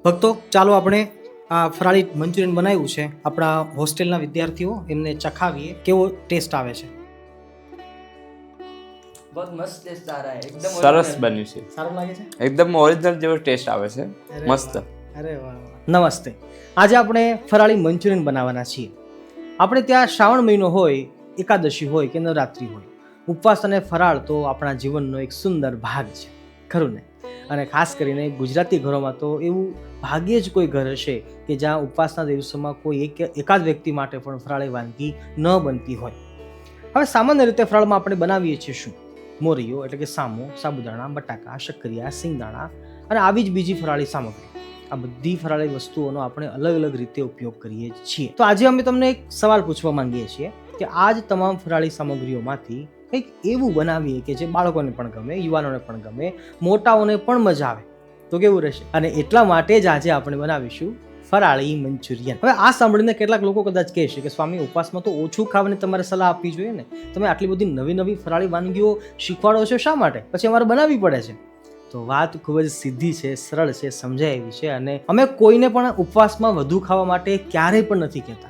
ભક્તો, ચાલો આપણે આ ફરાળી મંચુરિયન બનાવ્યું છે આપણા હોસ્ટેલના વિદ્યાર્થીઓ એમને ચખાવીએ કેવો ટેસ્ટ આવે છે. बहुत मस्त टेस्ट आ रहा है एकदम સરસ original। બન્યું છે, સારું લાગે છે? એકદમ ઓરિજિનલ જેવો ટેસ્ટ આવે છે. અરે મસ્ત. વાહ, અરે વાહ વાહ. નમસ્તે. આજે આપણે ફરાળી મંચુરિયન બનાવવાના છીએ. આપણે ત્યાં શ્રાવણ મહિનો હોય, એકાદશી હોય કે નવરાત્રિ હોય, ઉપવાસ અને ફરાળ તો આપણા જીવનનો એક સુંદર ભાગ છે, ખરું ને? અને ખાસ કરીને ગુજરાતી ઘરોમાં તો એવું ભાગ્યે જ કોઈ ઘર હશે કે જ્યાં ઉપવાસના દિવસોમાં કોઈ એકાદ વ્યક્તિ માટે પણ ફરાળી વાનગી ન બનતી હોય. હવે સામાન્ય રીતે ફરાળમાં આપણે બનાવીએ છીએ શું? મોરીઓ એટલે કે સામો, સાબુદાણા, બટાકા, શક્કરિયા, સિંગદાણા અને આવી જ બીજી ફરાળી સામગ્રી. આ બધી ફરાળી વસ્તુઓનો આપણે અલગ અલગ રીતે ઉપયોગ કરીએ છીએ. તો આજે અમે તમને એક સવાલ પૂછવા માંગીએ છીએ કે આ જ તમામ ફરાળી સામગ્રીઓમાંથી કંઈક એવું બનાવીએ કે જે બાળકોને પણ ગમે, યુવાનોને પણ ગમે, મોટાઓને પણ મજા આવે, તો કેવું રહેશે? અને એટલા માટે જ આજે આપણે બનાવીશું ફરાળી મંચુરિયન. હવે આ સાંભળીને કેટલાક લોકો કદાચ કહેશે કે સ્વામી, ઉપવાસમાં તો ઓછું ખાવાની તમારે સલાહ આપવી જોઈએ ને, તમે આટલી બધી નવી નવી ફરાળી વાનગીઓ શીખવાડો છો શા માટે? પછી અમારે બનાવવી પડે છે. તો વાત ખૂબ જ સીધી છે, સરળ છે, સમજાય એવી છે. અને અમે કોઈને પણ ઉપવાસમાં વધુ ખાવા માટે ક્યારેય પણ નથી કહેતા.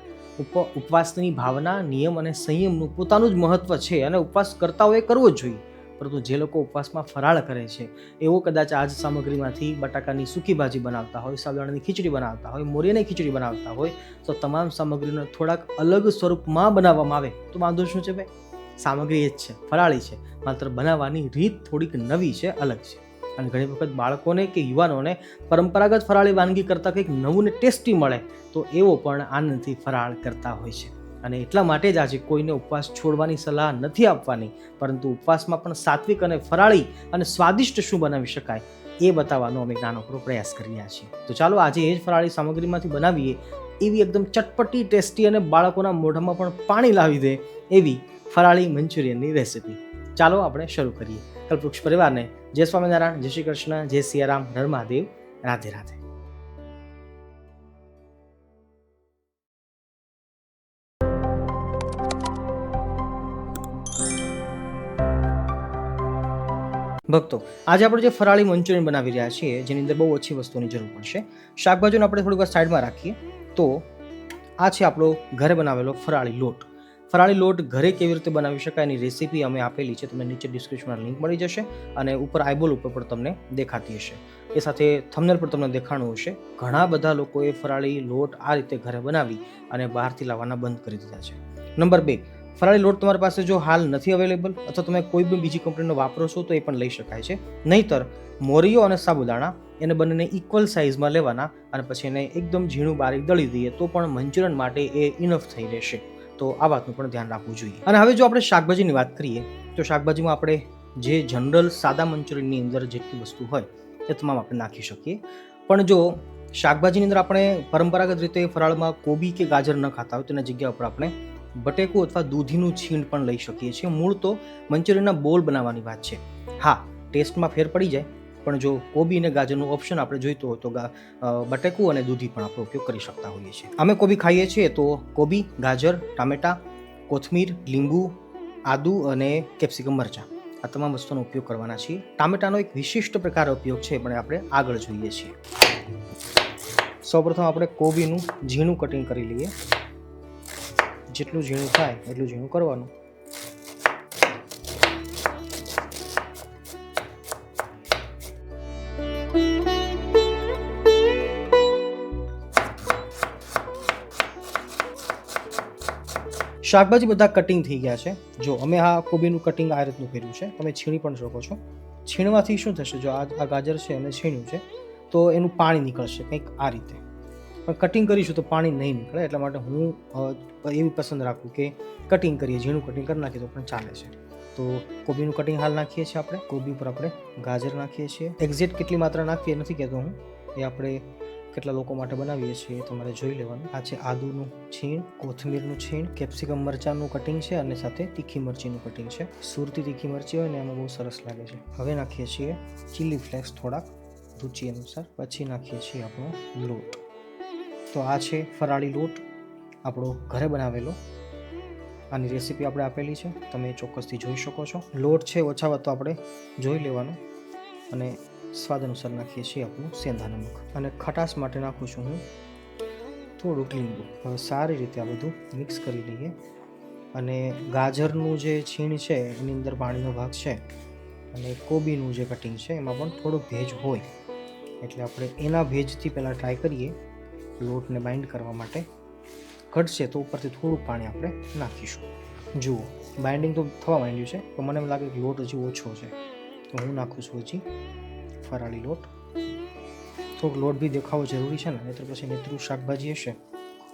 ઉપવાસની ભાવના, નિયમ અને સંયમનું પોતાનું જ મહત્વ છે અને ઉપવાસ કરતા હોય કરવો જ જોઈએ. પરંતુ જે લોકો ઉપવાસમાં ફરાળ કરે છે એવો કદાચ આ જ સામગ્રીમાંથી બટાકાની સૂકી ભાજી બનાવતા હોય, સાબુદાણાની ખીચડી બનાવતા હોય, મોરીની ખીચડી બનાવતા હોય, તો તમામ સામગ્રીને થોડાક અલગ સ્વરૂપમાં બનાવવામાં આવે તો વાંધો શું છે ભાઈ? સામગ્રી એ જ છે, ફરાળી છે, માત્ર બનાવવાની રીત થોડીક નવી છે, અલગ છે. અને ઘણી વખત બાળકોને કે યુવાનોને પરંપરાગત ફરાળી વાનગી કરતાં કંઈક નવું ને ટેસ્ટી મળે તો એવો પણ આનંદથી ફરાળ કરતા હોય છે. અને એટલા માટે જ આજે કોઈને ઉપવાસ છોડવાની સલાહ નથી આપવાની, પરંતુ ઉપવાસમાં પણ સાત્વિક અને ફરાળી અને સ્વાદિષ્ટ શું બનાવી શકાય એ બતાવવાનો અમે નાનકડો પ્રયાસ કરી રહ્યા છીએ. તો ચાલો આજે એ જ ફરાળી સામગ્રીમાંથી બનાવીએ એવી એકદમ ચટપટી, ટેસ્ટી અને બાળકોના મોઢામાં પણ પાણી લાવી દે એવી ફરાળી મંચુરિયનની રેસિપી. ચાલો આપણે શરૂ કરીએ. કલ્પવૃક્ષ પરિવારને જય સ્વામિનારાયણ, જય શ્રી કૃષ્ણ, જય સિયારામ, હર મહાદેવ, રાધે રાધે. ભક્તો, આજે આપણે જે ફરાળી મંચુરિયન બનાવી રહ્યા છીએ જેની અંદર બહુ ઓછી વસ્તુની જરૂર પડશે. શાકભાજીને આપણે થોડીક વાર સાઈડમાં રાખીએ તો આ છે આપણો ઘરે બનાવેલો ફરાળી લોટ. ફરાળી લોટ ઘરે કેવી રીતે બનાવી શકાય એની રેસીપી અમે આપેલી છે, તમને નીચે ડિસ્ક્રિપ્શનમાં લિંક મળી જશે અને ઉપર આઈબોલ ઉપર પણ તમને દેખાતી હશે. એ સાથે થંબનેલ પર તમને દેખાણું હશે. ઘણા બધા લોકોએ ફરાળી લોટ આ રીતે ઘરે બનાવી અને બહારથી લાવવાના બંધ કરી દીધા છે. નંબર 2, ફરાળી લોટ તમારી પાસે જો હાલ નથી અવેલેબલ અથવા તમે કોઈ પણ બીજી કંપનીનો વાપરો છો તો એ પણ લઈ શકાય છે. નહીંતર મોરીઓ અને સાબુદાણા એને બંનેને ઇક્વલ સાઇઝમાં લેવાના અને પછી એને એકદમ ઝીણું બારીક દળી દઈએ તો પણ મંચુરિયન માટે એ ઇનફ થઈ રહેશે. તો આ વાતનું પણ ધ્યાન રાખવું જોઈએ. અને હવે જો આપણે શાકભાજીની વાત કરીએ તો શાકભાજીમાં આપણે જે જનરલ સાદા મંચુરિયનની અંદર જેટલી વસ્તુ હોય એ તમામ આપણે નાખી શકીએ. પણ જો શાકભાજીની અંદર આપણે પરંપરાગત રીતે ફરાળમાં કોબી કે ગાજર ન ખાતા હોય તેના જગ્યા ઉપર આપણે બટેકું અથવા દૂધીનું છીણ પણ લઈ શકીએ છીએ. મૂળ તો મંચુરિયનના બોલ બનાવવાની વાત છે. હા, ટેસ્ટમાં ફેર પડી જાય, પણ જો કોબી અને ગાજરનું ઓપ્શન આપણે જોઈતું હોય તો બટેકું અને દૂધી પણ આપણે ઉપયોગ કરી શકતા હોઈએ છીએ. અમે કોબી ખાઈએ છીએ તો કોબી, ગાજર, ટામેટા, કોથમીર, લીંબુ, આદુ અને કેપ્સિકમ મરચાં આ તમામ વસ્તુનો ઉપયોગ કરવાના છીએ. ટામેટાનો એક વિશિષ્ટ પ્રકાર ઉપયોગ છે પણ આપણે આગળ જોઈએ છીએ. સૌપ્રથમ આપણે કોબીનું ઝીણું કટિંગ કરી લઈએ. જેટલું ઝીણું થાય એટલું ઝીણું કરવાનું. શાકભાજી બધા કટિંગ થઈ ગયા છે. જો અમે આ કોબીનું કટિંગ આ રીતનું કર્યું છે, તમે છીણી પણ શકો છો. છીણવાથી શું થશે, જો આ ગાજર છે અમે છીણ્યું છે તો એનું પાણી નીકળશે કંઈક આ રીતે, પણ કટિંગ કરીશું તો પાણી નહીં નીકળે. એટલા માટે હું એવી પસંદ રાખું કે કટિંગ કરીએ, ઝીણું કટિંગ કરી નાખીએ તો પણ ચાલે છે. તો કોબીનું કટિંગ હાલ નાખીએ છીએ આપણે. કોબી ઉપર આપણે ગાજર નાખીએ છીએ. એક્ઝેક્ટ કેટલી માત્રા નાખીએ નથી કહેતો હું, એ આપણે કેટલા લોકો માટે બનાવીએ છીએ એ તમારે જોઈ લેવાનું. આ છે આદુનું છીણ, કોથમીરનું છીણ, કેપ્સિકમ મરચાંનું કટિંગ છે અને સાથે તીખી મરચીનું કટિંગ છે. સુરતી તીખી મરચી હોય ને એમાં બહુ સરસ લાગે છે. હવે નાખીએ છીએ ચીલી ફ્લેક્સ થોડાક રુચિ અનુસાર. પછી નાખીએ છીએ આપણો લોટ. તો આ છે ફરાળી લોટ આપણો ઘરે બનાવેલો. આની રેસીપી આપણે આપેલી છે, તમે ચોક્કસથી જોઈ શકો છો. લોટ છે ઓછા વધતો આપણે જોઈ લેવાનું અને સ્વાદ અનુસાર નાખીએ છીએ આપણું સેંધા નમક, અને ખટાશ માટે નાખું છું હું થોડુંક લીંબુ. હવે સારી રીતે આ બધું મિક્સ કરી લઈએ. અને ગાજરનું જે છીણ છે એની અંદર પાણીનો ભાગ છે, અને કોબીનું જે કટિંગ છે એમાં પણ થોડોક ભેજ હોય, એટલે આપણે એના ભેજથી પહેલાં ટ્રાય કરીએ લોટને બાઇન્ડ કરવા માટે. ઘટશે તો ઉપરથી થોડુંક પાણી આપણે નાખીશું. જુઓ, બાઇન્ડિંગ તો થવા માંડ્યું છે, તો મને એમ લાગે કે લોટ હજી ઓછો છે, તો હું નાખું છું હજી ફરાળી લોટ. થોડોક લોટ બી દેખાવો જરૂરી છે ને, નહીંતર પછી નેતરું શાકભાજી હશે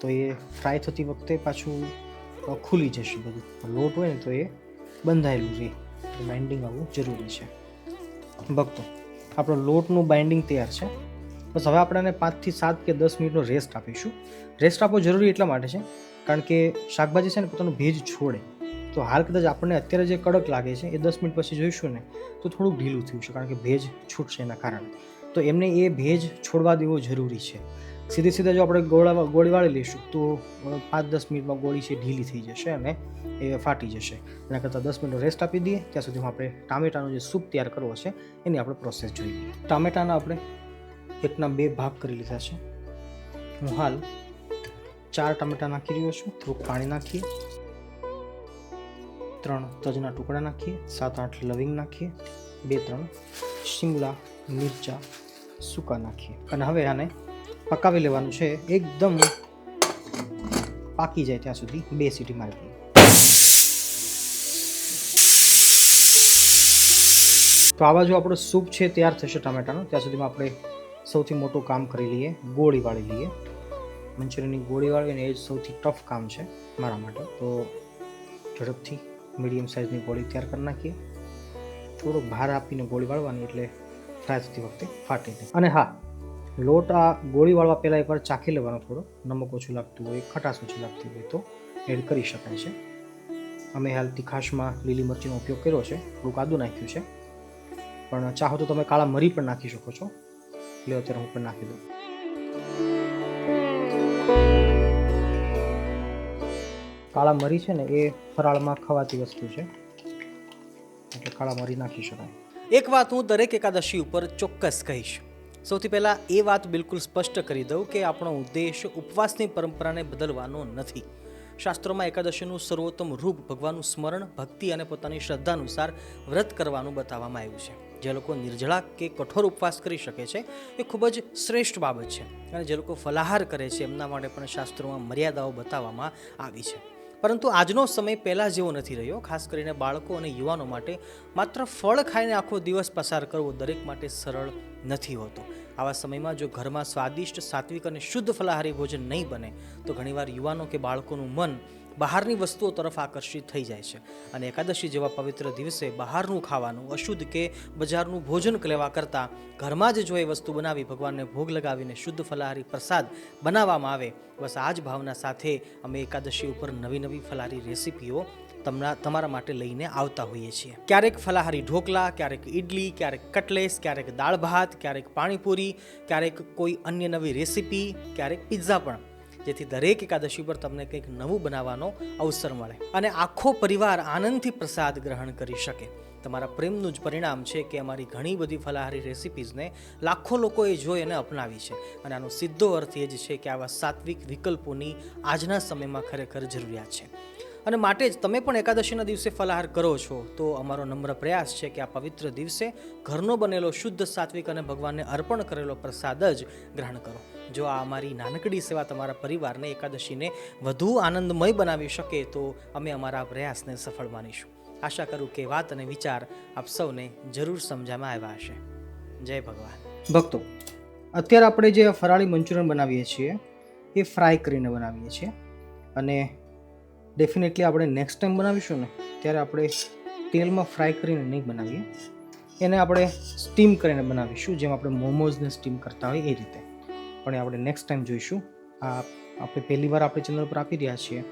તો એ ફ્રાય થતી વખતે પાછું ખુલી જશે બધું. લોટ હોય ને તો એ બંધાયેલું રહે, બાઇન્ડિંગ આવવું જરૂરી છે. ભક્તો, આપણો લોટનું બાઇન્ડિંગ તૈયાર છે. બસ હવે આપણે એને 5 થી 7 કે 10 મિનિટનો રેસ્ટ આપીશું. રેસ્ટ આપવો જરૂરી એટલા માટે છે કારણ કે શાકભાજી છે ને પોતાનું ભેજ છોડે. તો હાલ કદાચ આપણને અત્યારે જે કડક લાગે છે એ 10 મિનિટ પછી જોઈશું ને તો થોડુંક ઢીલું થયું છે, કારણ કે ભેજ છૂટશે એના કારણે. તો એમને એ ભેજ છોડવા દેવો જરૂરી છે. સીધા જો આપણે ગોળી વાળી લઈશું તો 5-10 મિનિટમાં ગોળી છે ઢીલી થઈ જશે અને એ ફાટી જશે. એના કરતાં 10 મિનિટ રેસ્ટ આપી દઈએ. ત્યાં સુધીમાં આપણે ટામેટાનો જે સૂપ તૈયાર કરવો છે એની આપણે પ્રોસેસ જોઈએ. ટામેટાના આપણે 1/2 ભાગ કરી લીધા છે. હું હાલ 4 ટામેટા નાખી રહ્યો છું. થોડુંક પાણી નાખીએ, 3 તજના ટુકડા નાખીએ, 7-8 લવિંગ નાખીએ, 2-3 શિમલા મિરચા સૂકા નાખીએ, અને હવે આને પકાવી લેવાનું છે. એકદમ પાકી જાય ત્યાં સુધી 2 સીટી મારી દઈએ. તો આવા જો આપણો સૂપ છે તૈયાર થશે ટામેટાનો, ત્યાં સુધીમાં આપણે સૌથી મોટું કામ કરી લઈએ, ગોળી વાળી લઈએ. મંચુરિયનની ગોળી વાળવી ને એ જ સૌથી ટફ કામ છે મારા માટે. તો ઝડપથી મીડિયમ સાઇઝની ગોળી તૈયાર કરી નાખીએ. થોડોક ભાર આપીને ગોળી વાળવાની, એટલે ફ્રાય થતી વખતે ફાટે નહીં. અને હા, લોટ આ ગોળી વાળવા પહેલાં એકવાર ચાખી લેવાનો. થોડો નમક ઓછું લાગતું હોય, ખટાશ ઓછી લાગતી હોય તો એડ કરી શકાય છે. અમે હાલ તીખાશમાં લીલી મરચીનો ઉપયોગ કર્યો છે, થોડુંક આદું નાખ્યું છે, પણ ચાહો તો તમે કાળા મરી પણ નાખી શકો છો. એટલે અત્યારે હું પણ નાખી દઉં. કાળા મરી છે ને એ ફરાળમાં ખવાતી વસ્તુ છે, એટલે કાળા મરી નાખી શકાય. એક વાત હું દરેક એકાદશી ઉપર ચોક્કસ કહીશ. સૌથી પહેલાં એ વાત બિલકુલ સ્પષ્ટ કરી દઉં કે આપણો ઉદ્દેશ ઉપવાસની પરંપરાને બદલવાનો નથી. શાસ્ત્રોમાં એકાદશીનું સર્વોત્તમ રૂપ ભગવાનનું સ્મરણ, ભક્તિ અને પોતાની શ્રદ્ધા અનુસાર વ્રત કરવાનું બતાવવામાં આવ્યું છે. જે લોકો નિર્જળા કે કઠોર ઉપવાસ કરી શકે છે એ ખૂબ જ શ્રેષ્ઠ બાબત છે, અને જે લોકો ફલાહાર કરે છે એમના માટે પણ શાસ્ત્રોમાં મર્યાદાઓ બતાવવામાં આવી છે. પરંતુ આજનો સમય પહેલાં જેવો નથી રહ્યો. ખાસ કરીને બાળકો અને યુવાનો માટે માત્ર ફળ ખાઈને આખો દિવસ પસાર કરવો દરેક માટે સરળ નથી હોતો. આવા સમયમાં જો ઘરમાં સ્વાદિષ્ટ, સાત્વિક અને શુદ્ધ ફલાહારી ભોજન નહીં બને તો ઘણીવાર યુવાનો કે બાળકોનું મન બહારની વસ્તુઓ તરફ આકર્ષિત થઈ જાય છે, અને એકાદશી જેવા પવિત્ર દિવસે બહારનું ખાવાનું, અશુદ્ધ કે બજારનું ભોજન લેવા કરતાં ઘરમાં જ જો એ વસ્તુ બનાવી ભગવાનને ભોગ લગાવીને શુદ્ધ ફલાહારી પ્રસાદ બનાવવામાં આવે, બસ આ જ ભાવના સાથે અમે એકાદશી ઉપર નવી ફલાહારી રેસીપીઓ તમારા માટે લઈને આવતા હોઈએ છીએ. ક્યારેક ફલાહારી ઢોકલા, ક્યારેક ઇડલી, ક્યારેક કટલેસ, ક્યારેક દાળ ભાત, ક્યારેક પાણીપુરી, ક્યારેક કોઈ અન્ય નવી રેસીપી, ક્યારેક પિઝા પણ, જેથી દરેક એકાદશી પર તમને કંઈક નવું બનાવવાનો અવસર મળે અને આખો પરિવાર આનંદથી પ્રસાદ ગ્રહણ કરી શકે. તમારા પ્રેમનું જ પરિણામ છે કે અમારી ઘણી બધી ફલાહારી રેસિપીઝને લાખો લોકોએ જોઈ અને અપનાવી છે, અને આનો સીધો અર્થ એ જ છે કે આવા સાત્વિક વિકલ્પોની આજના સમયમાં ખરેખર જરૂરિયાત છે. અને માટે જ તમે પણ એકાદશીના દિવસે ફલાહાર કરો છો તો અમારો નમ્ર પ્રયાસ છે કે આ પવિત્ર દિવસે ઘરનો બનેલો શુદ્ધ, સાત્વિક અને ભગવાનને અર્પણ કરેલો પ્રસાદ જ ગ્રહણ કરો. જો આ અમારી નાનકડી સેવા તમારા પરિવારને એકાદશીને વધુ આનંદમય બનાવી શકે તો અમે અમારા પ્રયાસને સફળ માનીશું. આશા કરું કે વાત અને વિચાર આપ સૌને જરૂર સમજવામાં આવ્યા હશે. જય ભગવાન. ભક્તો, અત્યારે આપણે જે ફરાળી મંચુરિયન બનાવીએ છીએ એ ફ્રાય કરીને બનાવીએ છીએ, અને ડેફિનેટલી આપણે નેક્સ્ટ ટાઈમ બનાવીશું ને ત્યારે આપણે તેલમાં ફ્રાય કરીને નહીં બનાવીએ, એને આપણે સ્ટીમ કરીને બનાવીશું, જેમ આપણે મોમોઝને સ્ટીમ કરતા હોય એ રીતે. પણ એ આપણે નેક્સ્ટ ટાઈમ જોઈશું. આ આપણે પહેલી વાર આપણી ચેનલ પર આપી રહ્યા છીએ,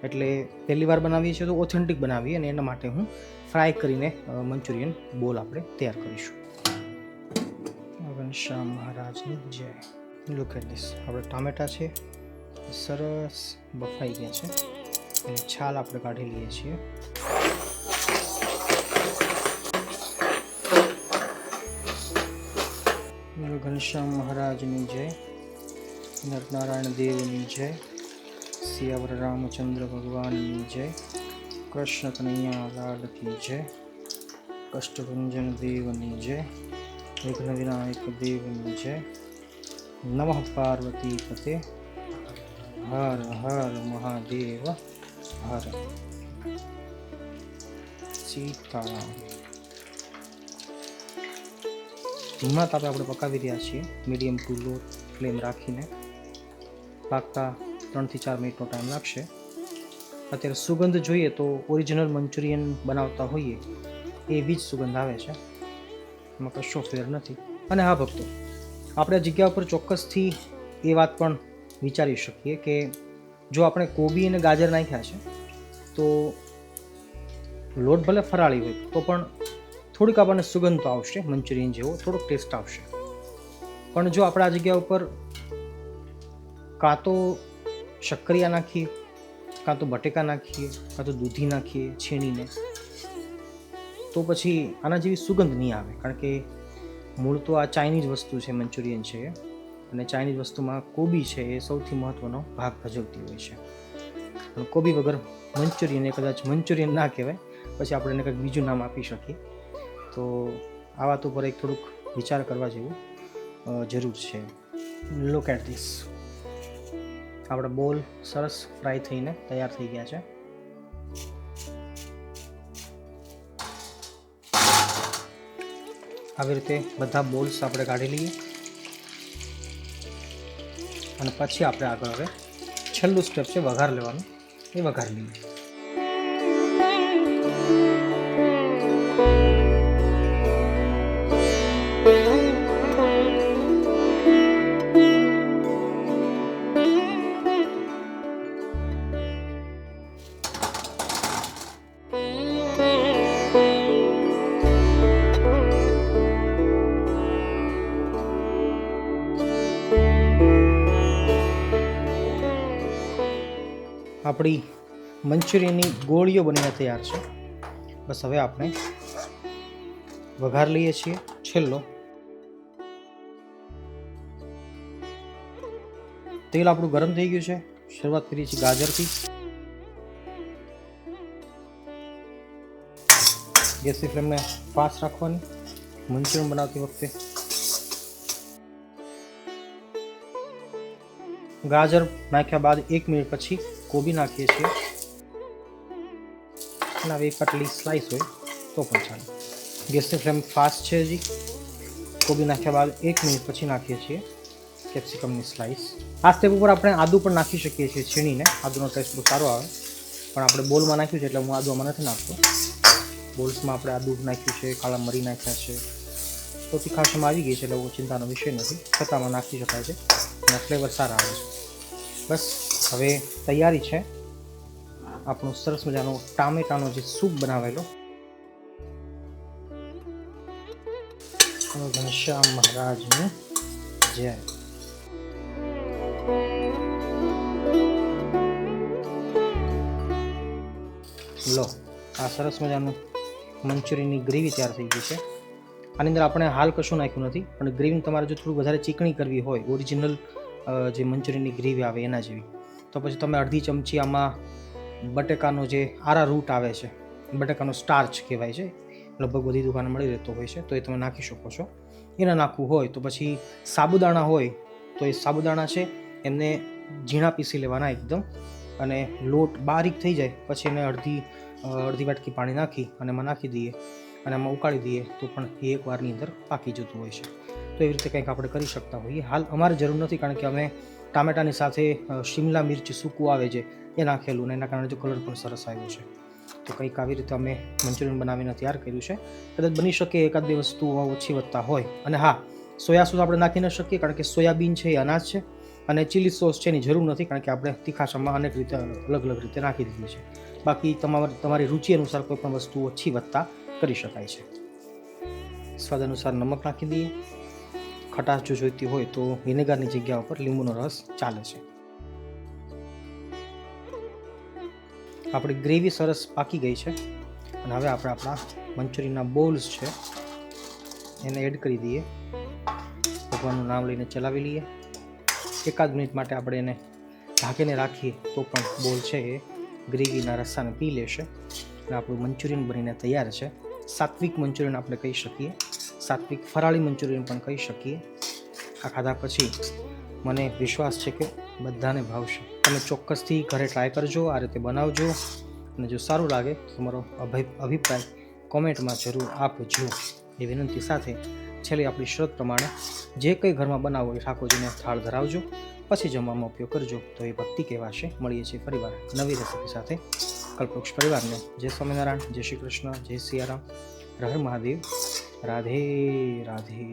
એટલે પહેલી વાર બનાવીએ છીએ તો ઓથેન્ટિક બનાવીએ, અને એના માટે હું ફ્રાય કરીને મંચુરિયન બોલ આપણે તૈયાર કરીશું. ઘનશ્યામ મહારાજની જય. Look at this. આપણે ટામેટા છે સરસ બફાઈ ગયા છે, એની છાલ આપણે કાઢી લઈએ છીએ. ઘનશ્યામ મહારાજની જય, નરનારાયણ દેવની જય, સિયાવર રામચંદ્ર ભગવાનની જય, કૃષ્ણ કનૈયા લાલ કી જય, કષ્ટભંજન દેવની જય, વિઘ્ન વિનાયક દેવની જય. નમઃ પાર્વતી પતે, હર હર મહાદેવ હર. સીતારામ. ધીમા તાપે આપણે પકાવી રહ્યા છીએ, મીડિયમ ટુ લો ફ્લેમ રાખીને. પાકતા 3 થી 4 મિનિટનો ટાઈમ લાગશે. અત્યારે સુગંધ જોઈએ તો ઓરિજિનલ મંચુરિયન બનાવતા હોઈએ એવી જ સુગંધ આવે છે, એમાં કશો ફેર નથી. અને હા ભક્તો, આપણે આ જગ્યા ઉપર ચોક્કસથી એ વાત પણ વિચારી શકીએ કે જો આપણે કોબી અને ગાજર નાખ્યા છે તો લોટ ભલે ફરાળી હોય તો પણ થોડીક આપણને સુગંધ તો આવશે, મંચુરિયન જેવો થોડોક ટેસ્ટ આવશે. પણ જો આપણે આ જગ્યા ઉપર કાં તો શક્કરિયા નાખીએ, કાં તો બટેકા નાખીએ, કાં તો દૂધી નાખીએ છીણીને, તો પછી આના જેવી સુગંધ નહીં આવે. કારણ કે મૂળ તો આ ચાઇનીઝ વસ્તુ છે, મંચુરિયન છે, અને ચાઇનીઝ વસ્તુમાં કોબી છે એ સૌથી મહત્ત્વનો ભાગ ભજવતી હોય છે. પણ કોબી વગર મંચુરિયન એ કદાચ મંચુરિયન ના કહેવાય, પછી આપણે એને કંઈક બીજું નામ આપી શકીએ. તો આ વાત ઉપર એક થોડુંક વિચાર કરવા જેવું જરૂર છે. Look at this. આપણા બોલ સરસ ફ્રાય થઈને તૈયાર થઈ ગયા છે. આવી રીતે બધા બોલ્સ આપણે કાઢી લઈએ અને પછી આપણે આગળ હવે છેલ્લું સ્ટેપ છે વઘાર લેવાનું, એ વઘાર લઈએ. આપણી મંચુરિયનની ગોળીઓ બનીને તૈયાર છે. બસ હવે આપણે વઘાર લઈએ છીએ છેલ્લો. તેલ આપણું ગરમ થઈ ગયું છે. શરૂઆત કરીએ છીએ ગાજરથી. ગેસની ફ્લેમને ફાસ્ટ રાખવાની મંચુરિયન બનાવતી વખતે. ગાજર નાખ્યા બાદ 1 મિનિટ પછી કોબી નાખીએ છીએ. અને હવે પતલી સ્લાઈસ હોય તો પણ ચાલે. ગેસની ફ્લેમ ફાસ્ટ છે હજી. કોબી નાખ્યા બાદ 1 મિનિટ પછી નાખીએ છીએ કેપ્સિકમની સ્લાઈસ. આ સ્ટેપ ઉપર આપણે આદુ પણ નાખી શકીએ છીએ છીણીને. આદુનો ટેસ્ટ બહુ સારો આવે, પણ આપણે બોલમાં નાખ્યું છે એટલે હું આદુ આમાં નથી નાખતો. બોલ્સમાં આપણે આદુ નાખ્યું છે, કાળા મરી નાખ્યા છે, તો તીખાશમાં આવી ગઈ છે એટલે બહુ ચિંતાનો વિષય નથી. છતાંમાં નાખી શકાય છે અને ફ્લેવર સારા આવે છે. બસ હવે તૈયારી છે આપણું સરસ મજાનો ટામેટાનો જે સૂપ બનાવેલો. ઘનશ્યામ મહારાજની જય. લો, આ સરસ મજાનું મંચુરિયનની ગ્રેવી તૈયાર થઈ ગઈ છે. આની અંદર આપણે હાલ કશું નાખ્યું નથી, પણ ગ્રેવી તમારે જો થોડું વધારે ચીકણી કરવી હોય, ઓરિજિનલ જે મંચુરિયનની ગ્રેવી આવે એના જેવી, તો પછી તમે અડધી ચમચી આમાં બટેકાનો જે આરા રૂટ આવે છે, બટેકાનો સ્ટાર્ચ કહેવાય છે, લગભગ બધી દુકાને મળી રહેતો હોય છે, તો એ તમે નાખી શકો છો. એને નાખવું હોય તો પછી સાબુદાણા હોય તો એ સાબુદાણા છે એમને ઝીણા પીસી લેવાના એકદમ, અને લોટ બારીક થઈ જાય પછી એને અડધી વાટકી પાણી નાખી અને એમાં નાખી દઈએ અને એમાં ઉકાળી દઈએ તો પણ એ એક વારની અંદર પાકી જતું હોય છે. તો એવી રીતે કંઈક આપણે કરી શકતા હોઈએ. હાલ અમારે જરૂર નથી, કારણ કે અમે ટામેટાની સાથે શિમલા મિર્ચ સૂકું આવે છે એ નાખેલું, ને એના કારણે જો કલર પણ સરસ આવ્યો છે. તો કંઈક આવી રીતે અમે મંચુરિયન બનાવીને તૈયાર કર્યું છે. કદાચ બની શકે એકાદ બે વસ્તુ ઓછી વધતા હોય. અને હા, સોયા સોસ આપણે નાખી ન શકીએ, કારણ કે સોયાબીન છે એ અનાજ છે, અને ચીલી સોસ છે એની જરૂર નથી, કારણ કે આપણે તીખાશામાં અનેક રીતે અલગ અલગ રીતે નાખી દીધી છે. બાકી તમારી રુચિ અનુસાર કોઈ પણ વસ્તુ ઓછી વધતા કરી શકાય છે. સ્વાદ અનુસાર નમક નાખી દઈએ. ખટાશ જો જોઈતી હોય તો વિનેગરની જગ્યા ઉપર લીંબુનો રસ ચાલે છે. આપણી ગ્રેવી સરસ પાકી ગઈ છે અને હવે આપણે આપણા મંચુરિયનના બોલ્સ છે એને એડ કરી દઈએ. ભગવાનનું નામ લઈને ચલાવી લઈએ. એકાદ મિનિટ માટે આપણે એને ઢાંકીને રાખીએ તો પણ બોલ છે એ ગ્રેવીના રસાને પી લેશે અને આપણું મંચુરિયન બનીને તૈયાર છે. સાત્વિક મંચુરિયન આપણે કહી શકીએ, સાત્વિક ફરાળી મંચુરિયન પણ કહી શકીએ. આ ખાધા પછી મને વિશ્વાસ છે કે બધાને ભાવશે. તમે ચોક્કસથી ઘરે ટ્રાય કરજો, આ રીતે બનાવજો અને જો સારું લાગે તો તમારો અભિપ્રાય કોમેન્ટમાં જરૂર આપજો એ વિનંતી સાથે છેલ્લે આપણી શરત પ્રમાણે જે કંઈ ઘરમાં બનાવો એ ઠાકોરજીને થાળ ધરાવજો, પછી જમવામાં ઉપયોગ કરજો તો એ ભક્તિ કહેવાશે. મળીએ છીએ ફરીવાર નવી રેસીપી સાથે. કલ્પવૃક્ષ પરિવારને જય સ્વામિનારાયણ, જય શ્રી કૃષ્ણ, જય સિયારામ, હર હર મહાદેવ, રાધે રાધે.